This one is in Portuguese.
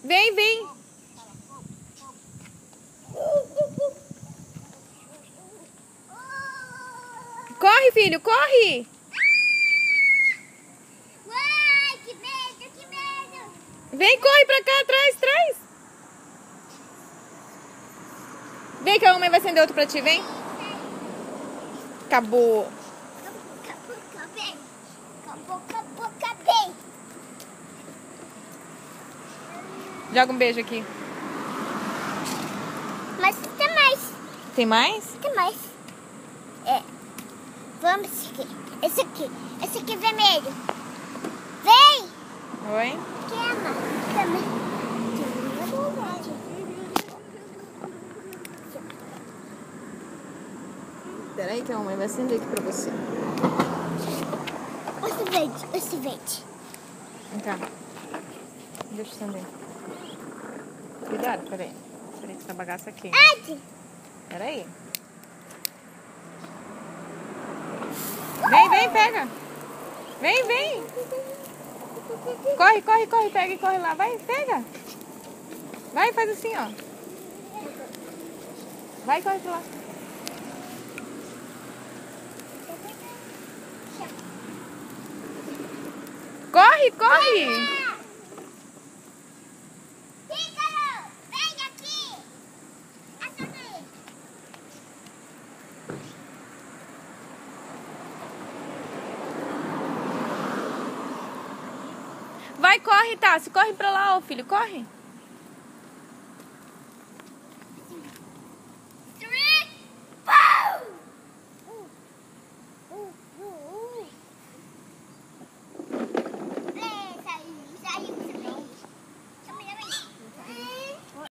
Vem, vem. Corre, filho, corre. Uai, que medo, que medo. Vem, corre pra cá, atrás, atrás. Vem que a mamãe vai acender outro pra ti, vem. Acabou. Acabei. Acabei. Joga um beijo aqui. Mas tem mais. Tem mais? Tem mais. É. Vamos seguir. Esse aqui é vermelho. Vem! Oi? Queima. Também. Peraí que a mamãe vai acender aqui pra você. Esse verde. Tá. Deixa eu acender. Cuidado, peraí. Peraí que essa bagaça aqui. Ade! Peraí. Vem, vem, pega. Vem, vem. Corre, corre, corre. Pega e corre lá. Vai, pega. Vai, faz assim, ó. Vai, corre pra lá. Corre, corre. Pícaro, vem aqui. Ajuda. Vai, corre, Tassi. Corre pra lá, ó, filho. Corre.